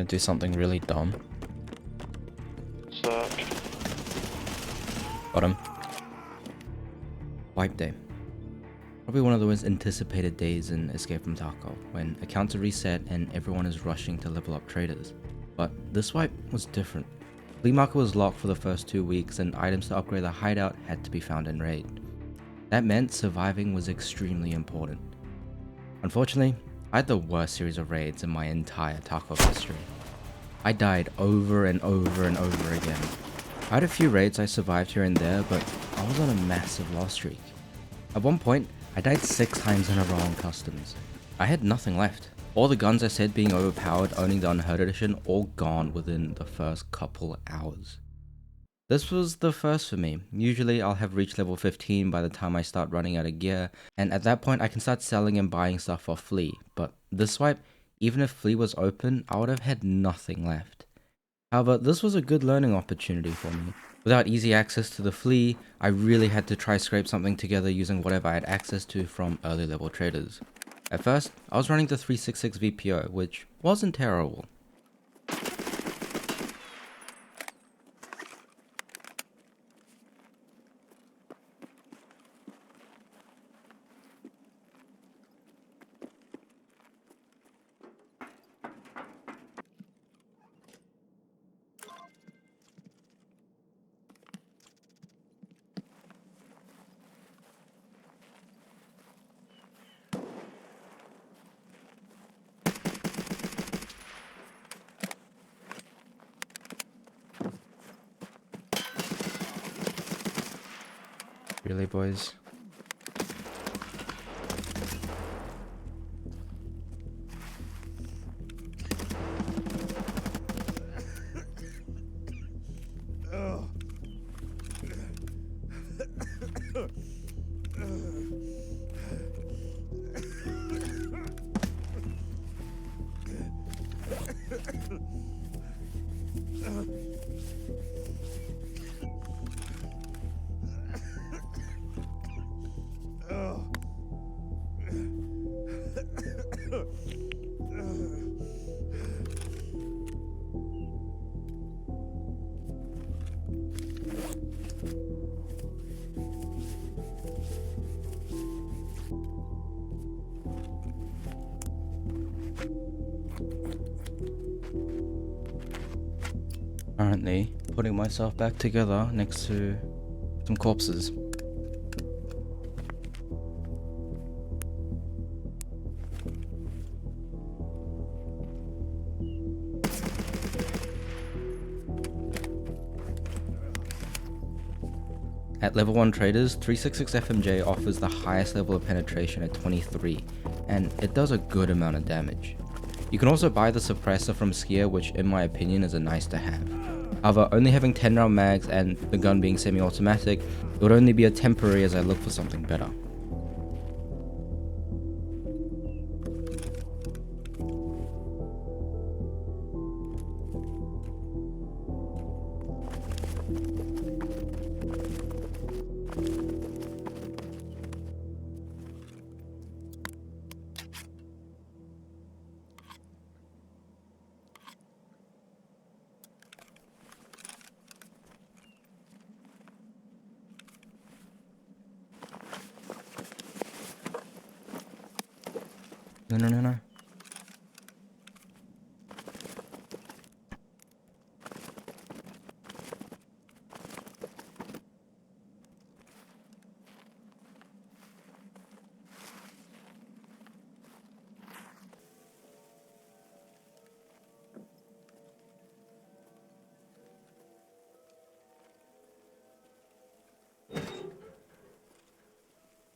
gonna do something really dumb. Search. Got him. Wipe day. Probably one of the most anticipated days in Escape from Tarkov, when accounts are reset and everyone is rushing to level up traders. But this wipe was different. Flea market was locked for the first 2 weeks and items to upgrade the hideout had to be found in raid. That meant surviving was extremely important. Unfortunately, I had the worst series of raids in my entire Tarkov history. I died over and over and over again. I had a few raids I survived here and there, but I was on a massive loss streak. At one point, I died 6 times in a row on customs. I had nothing left. All the guns I said being overpowered owning the Unheard Edition all gone within the first couple hours. This was the first for me. Usually I'll have reached level 15 by the time I start running out of gear, and at that point I can start selling and buying stuff off Flea, but this wipe, even if Flea was open, I would have had nothing left. However, this was a good learning opportunity for me. Without easy access to the Flea, I really had to try scrape something together using whatever I had access to from early level traders. At first, I was running the 366 VPO, which wasn't terrible. Really, boys? Currently putting myself back together next to some corpses. At level 1 traders, 366 FMJ offers the highest level of penetration at 23, and it does a good amount of damage. You can also buy the suppressor from Skier, which in my opinion is a nice to have. However, only having 10 round mags and the gun being semi-automatic, it would only be a temporary as I look for something better. No.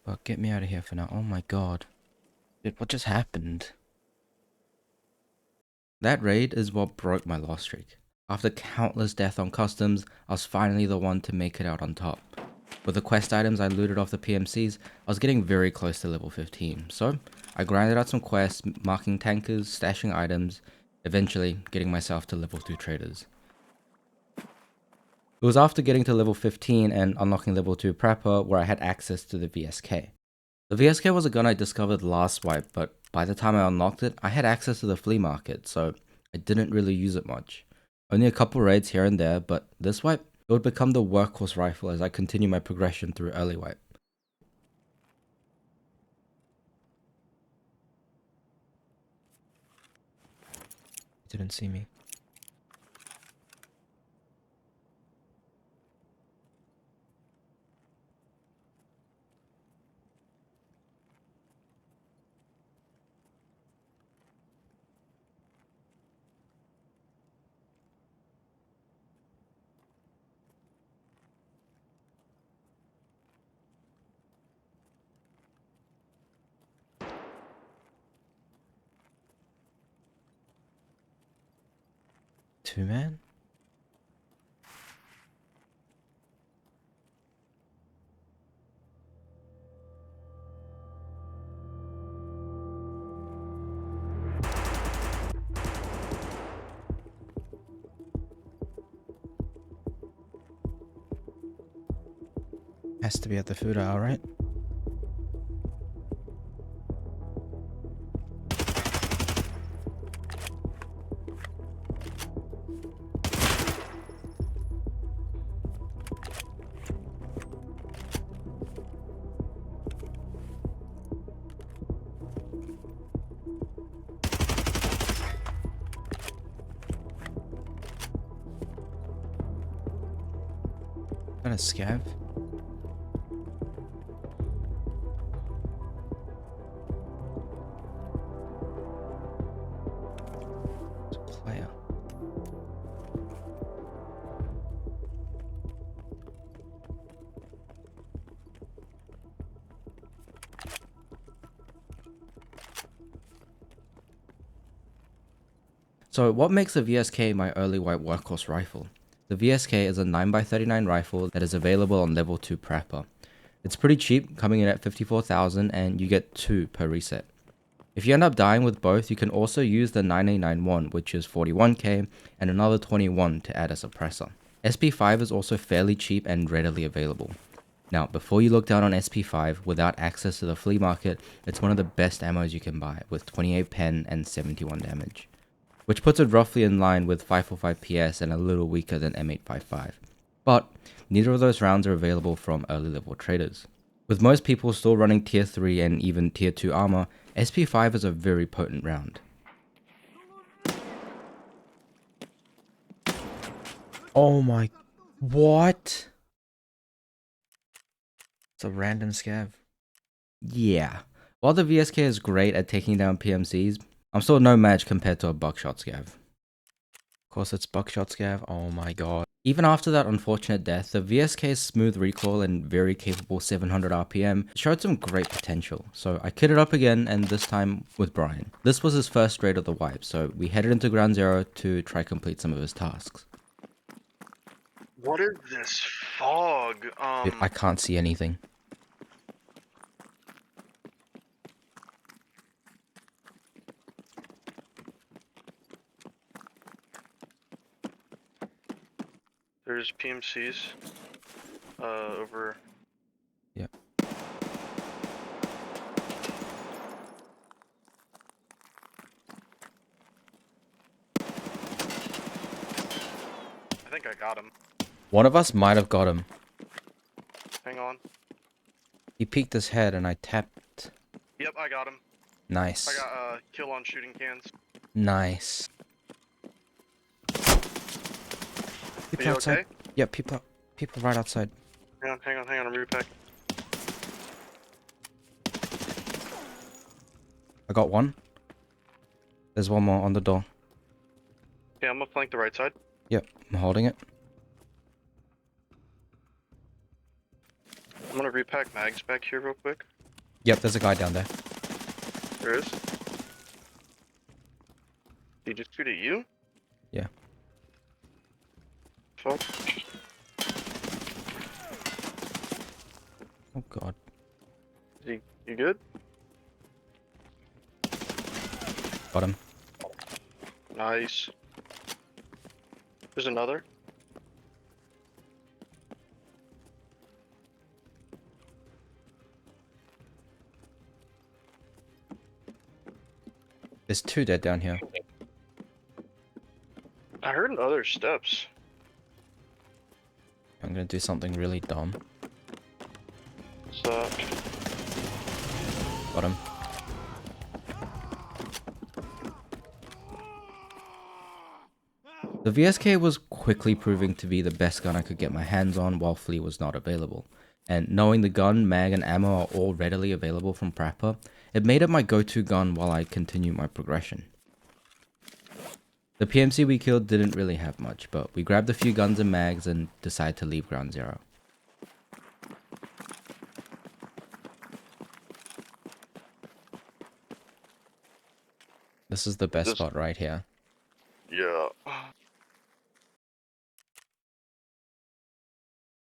But get me out of here for now. Oh my god. Dude, what just happened? That raid is what broke my loss streak. After countless deaths on customs, I was finally the one to make it out on top. With the quest items I looted off the PMCs, I was getting very close to level 15, so I grinded out some quests, marking tankers, stashing items, eventually getting myself to level 2 traders. It was after getting to level 15 and unlocking level 2 prepper where I had access to the VSK. The VSK was a gun I discovered last wipe, but by the time I unlocked it, I had access to the flea market, so I didn't really use it much. Only a couple raids here and there, but this wipe, it would become the workhorse rifle as I continue my progression through early wipe. Didn't see me. Two man? Has to be at the food aisle, right? Is that a scav? It's a player. So what makes the VSK my early wipe workhorse rifle? The VSK is a 9x39 rifle that is available on level 2 prepper. It's pretty cheap, coming in at 54,000, and you get 2 per reset. If you end up dying with both, you can also use the 9A91, which is 41k, and another 21 to add a suppressor. SP5 is also fairly cheap and readily available. Now, before you look down on SP5 without access to the flea market, it's one of the best ammos you can buy, with 28 pen and 71 damage, which puts it roughly in line with 545 PS and a little weaker than M855. But neither of those rounds are available from early level traders. With most people still running tier 3 and even tier 2 armor, SP5 is a very potent round. Oh my... What? It's a random scav. Yeah. While the VSK is great at taking down PMCs, I'm still no match compared to a buckshot scav. Of course it's buckshot scav, oh my god. Even after that unfortunate death, the VSK's smooth recoil and very capable 700 RPM showed some great potential, so I kitted up again, and this time with Brian. This was his first raid of the wipe, so we headed into ground zero to try complete some of his tasks. What is this fog? Dude, I can't see anything. There's PMCs over. Yep. I think I got him. One of us might have got him. Hang on. He peeked his head and I tapped. Yep, I got him. Nice. I got kill on shooting cans. Nice. People Are you outside. okay? Yeah, people right outside. Hang on, I'm repacking. I got one. There's one more on the door. Yeah, I'm gonna flank the right side. Yep, I'm holding it. I'm gonna repack mags back here real quick. Yep, there's a guy down there. There is. Did he just shoot at you? Yeah. Fuck. Oh god. You good? Got him. Nice. There's another. There's two dead down here. heard other steps. I'm gonna do something really dumb. So, Got him. The VSK was quickly proving to be the best gun I could get my hands on while Flea was not available. And knowing the gun, mag, and ammo are all readily available from Prapor, it made it my go-to gun while I continued my progression. The PMC we killed didn't really have much, but we grabbed a few guns and mags and decided to leave ground zero. This is the best spot right here. yeah.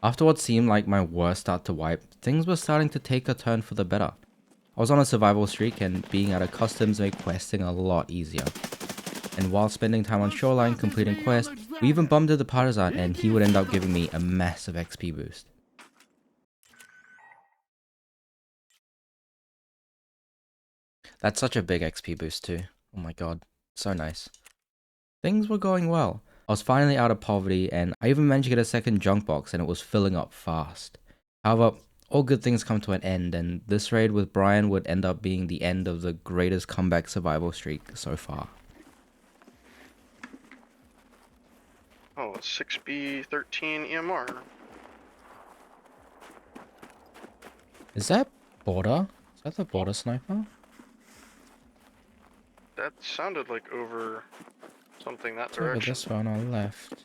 After what seemed like my worst start to wipe, things were starting to take a turn for the better. I was on a survival streak and being at a customs made questing a lot easier. And while spending time on Shoreline completing quests, we even bumped into the Partisan and he would end up giving me a massive XP boost. That's such a big XP boost too. Oh my god, so nice. Things were going well. I was finally out of poverty and I even managed to get a second junk box and it was filling up fast. However, all good things come to an end and this raid with Brian would end up being the end of the greatest comeback survival streak so far. Oh, 6B13 EMR. Is that border? Is that the border sniper? That sounded like over something that It's over direction. this way on our left.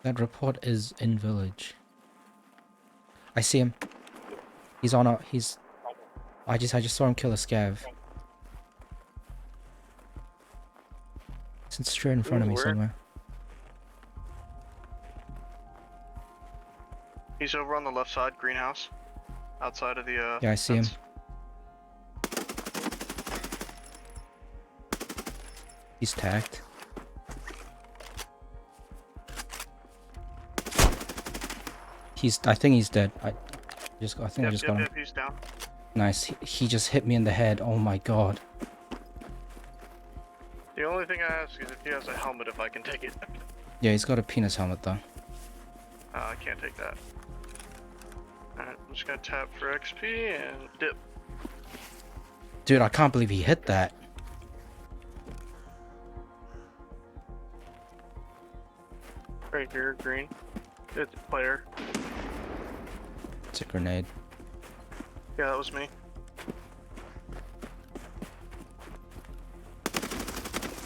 That report is in village. I see him. He's on a I just saw him kill a scav. It's straight in front of me Where? somewhere. He's over on the left side, greenhouse, outside of the Yeah, I see him. fence. He's tagged. I think he's dead. I just got him. Yep, he's down. Nice. He just hit me in the head. Oh my god. The only thing I ask is if he has a helmet, if I can take it. Yeah, he's got a penis helmet though. I can't take that. Alright, I'm just gonna tap for XP and dip. Dude, I can't believe he hit that. Right here, green. It's a player. It's a grenade. Yeah, that was me.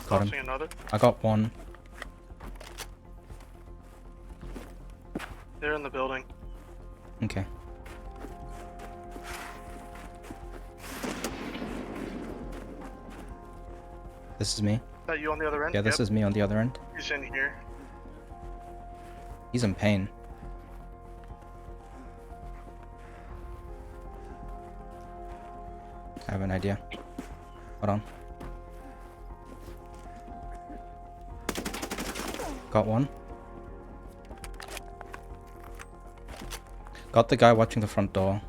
Got him. Tossing another. I got one. They're in the building. Okay. This is me. Is that you on the other end? Yeah, this is me on the other end. He's in here. He's in pain. I have an idea. Hold on. Got one. Got the guy watching the front door.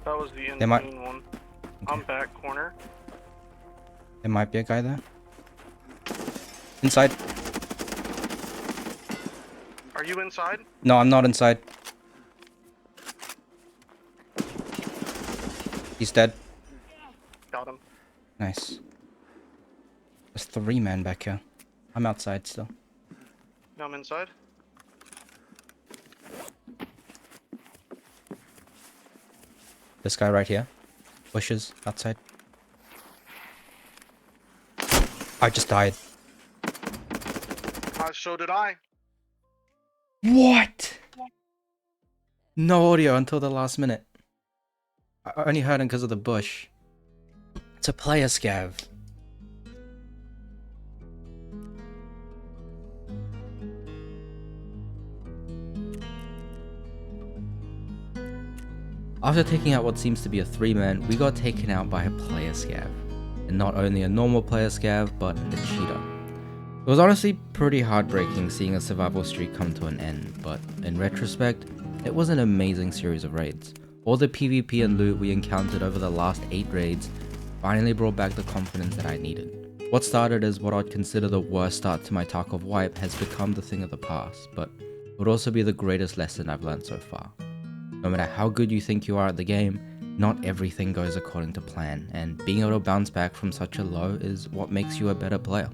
That was the They might- in one. Okay. I'm back corner. There might be a guy there. Inside. Are you inside? No, I'm not inside. He's dead. Got him. Nice. There's 3 men back here. I'm outside still. Now I'm inside. This guy right here. Bushes outside. I just died. So did I. What? No audio until the last minute. I only heard him because of the bush. It's a player scav. After taking out what seems to be a 3-man, we got taken out by a player scav. And not only a normal player scav, but a cheater. It was honestly pretty heartbreaking seeing a survival streak come to an end, but in retrospect, it was an amazing series of raids. All the PvP and loot we encountered over the last 8 raids finally brought back the confidence that I needed. What started as what I'd consider the worst start to my Tarkov wipe has become the thing of the past, but it would also be the greatest lesson I've learned so far. No matter how good you think you are at the game, not everything goes according to plan, and being able to bounce back from such a low is what makes you a better player.